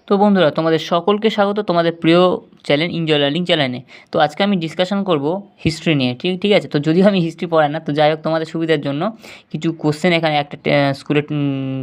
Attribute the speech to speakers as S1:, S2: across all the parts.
S1: তো বন্ধুরা, তোমাদের সকলকে স্বাগত তোমাদের প্রিয় চ্যানেল এনজয় লার্নিং চ্যানেলে। তো আজকে আমি ডিসকাশন করব হিস্ট্রি নিয়ে। ঠিক আছে। তো যদিও আমি হিস্ট্রি পড়াই না, তো যাই হোক তোমাদের সুবিধার জন্য কিছু কোশ্চেন এখানে একটা স্কুলের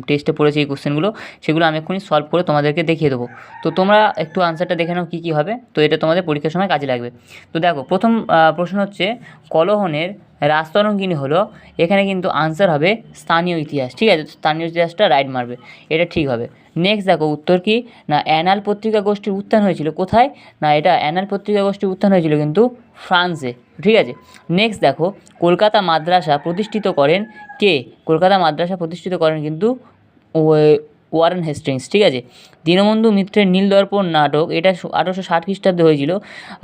S1: টেস্টে পড়েছে এই কোশ্চেনগুলো, সেগুলো আমি এক্ষুনি সলভ করে তোমাদেরকে দেখিয়ে দেবো। তো তোমরা একটু আনসারটা দেখে নাও কী কী হবে, তো এটা তোমাদের পরীক্ষার সময় কাজে লাগবে। তো দেখো, প্রথম প্রশ্ন হচ্ছে কলহনের রাজতরঙ্গিনী হলো, এখানে কিন্তু আনসার হবে স্থানীয় ইতিহাস। ঠিক আছে, স্থানীয় ইতিহাসটা রাইট মারবে, এটা ঠিক হবে। নেক্সট দেখো, উত্তর কি না অ্যানাল পত্রিকা গোষ্ঠীর উত্থান হয়েছিল কোথায়, না এটা অ্যানাল পত্রিকা গোষ্ঠীর উত্থান হয়েছিল কিন্তু ফ্রান্সে। ঠিক আছে। নেক্সট দেখো, কলকাতা মাদ্রাসা প্রতিষ্ঠিত করেন কে, কলকাতা মাদ্রাসা প্রতিষ্ঠিত করেন কিন্তু ওয়ারেন হেস্টিংস। ঠিক আছে। দীনবন্ধু মিত্রের নীলদর্পণ নাটক, এটা 1860 খ্রিস্টাব্দে হয়েছিল,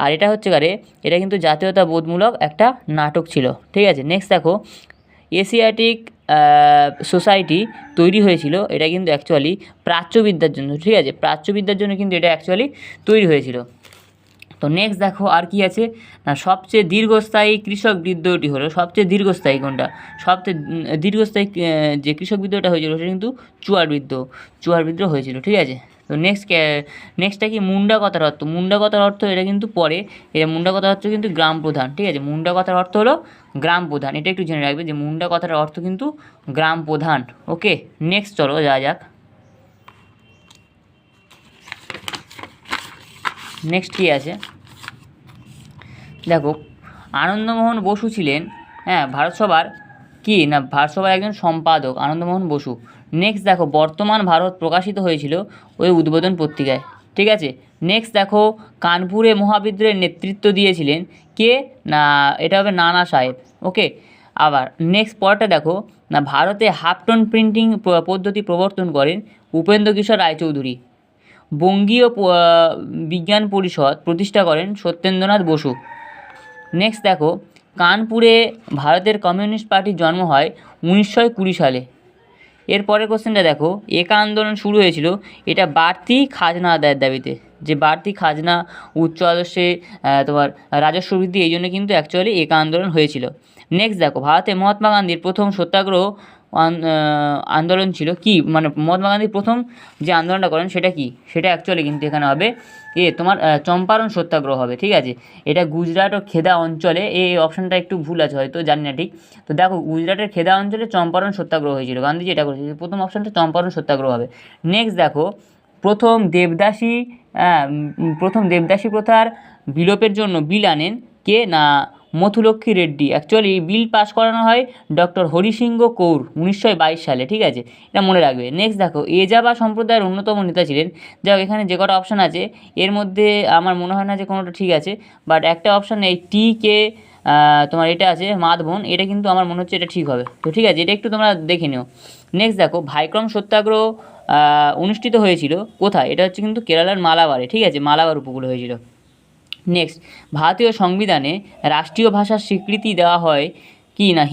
S1: আর এটা হচ্ছে এটা কিন্তু জাতীয়তাবোধমূলক একটা নাটক ছিল। ঠিক আছে। নেক্সট দেখো, এশিয়াটিক সোসাইটি তৈরি হয়েছিল, এটা কিন্তু অ্যাকচুয়ালি প্রাচ্যবিদ্যার জন্য। ঠিক আছে, প্রাচ্যবিদ্যার জন্য কিন্তু এটা অ্যাকচুয়ালি তৈরি হয়েছিল। তো নেক্সট দেখো আর কি আছে না, সবচেয়ে দীর্ঘস্থায়ী কৃষক বিদ্রোহটি হলো, সবচেয়ে দীর্ঘস্থায়ী কোনটা, সবচেয়ে দীর্ঘস্থায়ী যে কৃষক বিদ্রোহটা হয়েছিল সেটা কিন্তু চুয়ার বিদ্রোহ হয়েছিল। ঠিক আছে। তো নেক্সটটা কি মুন্ডা কথার অর্থ, মুন্ডা কথার অর্থ এটা কিন্তু পরে, এটা মুন্ডা কথার অর্থ কিন্তু গ্রাম প্রধান। ঠিক আছে, মুন্ডা কথার অর্থ হলো গ্রাম প্রধান, এটা একটু জেনে রাখবে যে মুন্ডা কথার অর্থ কিন্তু গ্রাম প্রধান। ওকে, নেক্সট চলো যাক। নেক্সট কী আছে দেখো, আনন্দমোহন বসু ছিলেন ভারতসভার কি না, ভারতসভার একজন সম্পাদক আনন্দমোহন বসু। নেক্সট দেখো, বর্তমান ভারত প্রকাশিত হয়েছিল ওই উদ্বোধন পত্রিকায়। ঠিক আছে। নেক্সট দেখো, কানপুরে মহাবিদ্রোহের নেতৃত্ব দিয়েছিলেন কে, না এটা হবে নানা সাহেব। ওকে। আবার নেক্সট পরেরটা দেখো না, ভারতে হাফটন প্রিন্টিং পদ্ধতি প্রবর্তন করেন উপেন্দ্র কিশোর রায়চৌধুরী। বঙ্গীয় বিজ্ঞান পরিষদ প্রতিষ্ঠা করেন সত্যেন্দ্রনাথ বসু। নেক্সট দেখো, কানপুরে ভারতের কমিউনিস্ট পার্টির জন্ম হয় 1920 সালে। এরপরের কোশ্চেনটা দেখো, একা আন্দোলন শুরু হয়েছিল, এটা বাড়তি খাজনা আদায়ের দাবিতে, যে বাড়তি খাজনা উচ্চ আদর্শে তোমার রাজস্ব বৃদ্ধি, এই জন্য কিন্তু অ্যাকচুয়ালি একা আন্দোলন হয়েছিল। নেক্সট দেখো, ভারতে মহাত্মা গান্ধীর প্রথম সত্যাগ্রহ আন্দোলন ছিল কি, মানে মহাত্মা গান্ধী প্রথম যে আন্দোলনটা করেন সেটা কি, সেটা অ্যাকচুয়ালি কিন্তু এখানে হবে তোমার চম্পারণ সত্যাগ্রহ হবে। ঠিক আছে। এটা গুজরাট ও খেদা অঞ্চলে, এই অপশানটা একটু ভুল আছে হয়তো, জানি না ঠিক। তো দেখো, গুজরাটের খেদা অঞ্চলে চম্পারণ সত্যাগ্রহ হয়েছিল, গান্ধীজি এটা করেছিল, প্রথম অপশানটা চম্পারণ সত্যাগ্রহ হবে। নেক্সট দেখো, প্রথম দেবদাসী প্রথার বিলোপের জন্য বিল আনেন কে, না মথুলক্ষ্মী রেড্ডি। অ্যাকচুয়ালি বিল পাস করানো হয় ডক্টর হরিসিংহ কৌর 1922 সালে। ঠিক আছে, এটা মনে রাখবে। নেক্সট দেখো, এজাবা সম্প্রদায়ের অন্যতম নেতা ছিলেন, যাক এখানে যে কটা অপশান আছে এর মধ্যে আমার মনে হয় না যে কোনোটা ঠিক আছে, বাট একটা অপশান এই টি কে তোমার এটা আছে মাধবন, এটা কিন্তু আমার মনে হচ্ছে এটা ঠিক হবে। তো ঠিক আছে, এটা একটু তোমরা দেখে নিও। নেক্সট দেখো, ভাইক্রম সত্যাগ্রহ অনুষ্ঠিত হয়েছিল কোথায়, এটা হচ্ছে কিন্তু কেরালার মালাবারে। ঠিক আছে, মালাবার উপকূলে হয়েছিল। নেক্সট, ভারতীয় সংবিধানে রাষ্ট্রীয় ভাষার স্বীকৃতি দেওয়া হয় কি, না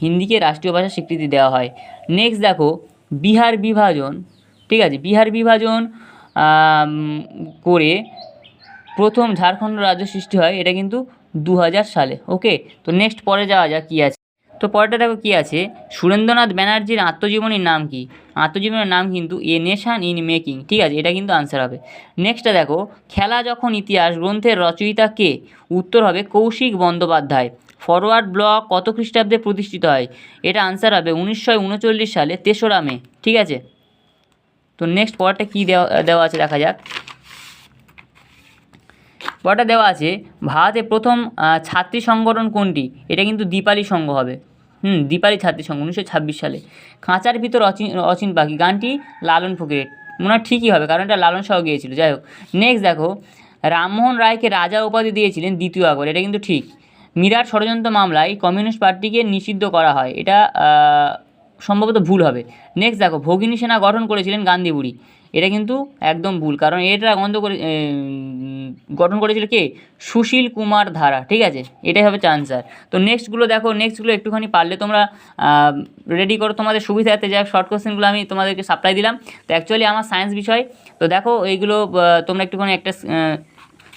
S1: হিন্দিকে রাষ্ট্রীয় ভাষার স্বীকৃতি দেওয়া হয়। নেক্সট দেখো, বিহার বিভাজন, ঠিক আছে, বিহার বিভাজন করে প্রথম ঝাড়খণ্ড রাজ্য সৃষ্টি হয়, এটা কিন্তু 2000 সালে। ওকে। তো নেক্সট পরে যাওয়া যাক কী আছে। তো পরেরটা দেখো কী আছে, সুরেন্দ্রনাথ ব্যানার্জির আত্মজীবনীর নাম কি, আত্মজীবনীর নাম কিন্তু এ নেশান ইন মেকিং। ঠিক আছে, এটা কিন্তু আনসার হবে। নেক্সটটা দেখো, খেলা যখন ইতিহাস গ্রন্থের রচয়িতা কে, উত্তর হবে কৌশিক বন্দ্যোপাধ্যায়। ফরওয়ার্ড ব্লক কত খ্রিস্টাব্দে প্রতিষ্ঠিত হয়, এটা আনসার হবে 1939 সালে 3রা মে। ঠিক আছে। তো নেক্সট পরেরটা কী দেওয়া আছে দেখা যাক। পরেরটা দেওয়া আছে, ভারতে প্রথম ছাত্রী সংগঠন কোনটি, এটা কিন্তু দীপালি সংঘ হবে। দীপালি ছাত্রী সংঘ 1926 সালে। খাঁচার ভিতর অচিন পাখি গানটি লালন ফকিরের, মনে হয় ঠিকই হবে কারণ এটা লালন সাহ গিয়েছিল। যাই হোক। নেক্সট দেখো, রামমোহন রায়কে রাজা উপাধি দিয়েছিলেন দ্বিতীয় আকবর, এটা কিন্তু ঠিক। মিরাট ষড়যন্ত্র মামলায় কমিউনিস্ট পার্টিকে নিষিদ্ধ করা হয়, এটা সম্ভবত ভুল হবে। নেক্সট দেখো, ভগিনী সেনা গঠন করেছিলেন গান্ধী বুড়ি, এটা কিন্তু একদম ভুল, কারণ এটা গঠন করেছিল কে, সুশীল কুমার ধারা। ঠিক আছে, এটাই হবে আনসার। তো নেক্সটগুলো দেখো, নেক্সটগুলো একটুখানি পারলে তোমরা রেডি করো তোমাদের সুবিধার্থে, যা শর্ট কোশ্চেনগুলো আমি তোমাদেরকে সাপ্লাই দিলাম। তো অ্যাকচুয়ালি আমার সায়েন্স বিষয়, তো দেখো এইগুলো তোমরা একটুখানি একটা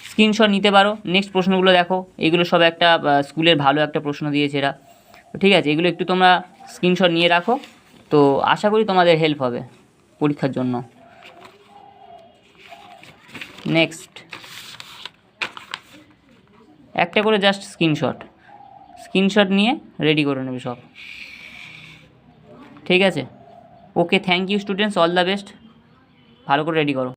S1: স্ক্রিনশট নিতে পারো। নেক্সট প্রশ্নগুলো দেখো, এগুলো সব একটা স্কুলের ভালো একটা প্রশ্ন দিয়েছে এরা। তো ঠিক আছে, এগুলো একটু তোমরা স্ক্রিনশট নিয়ে রাখো, তো আশা করি তোমাদের হেল্প হবে পরীক্ষার জন্য। নেক্সট। একটা করে জাস্ট স্ক্রিনশট নিয়ে রেডি করে নেবে সব, ঠিক আছে। Okay, thank you students, all the best, ভালো করে রেডি করো।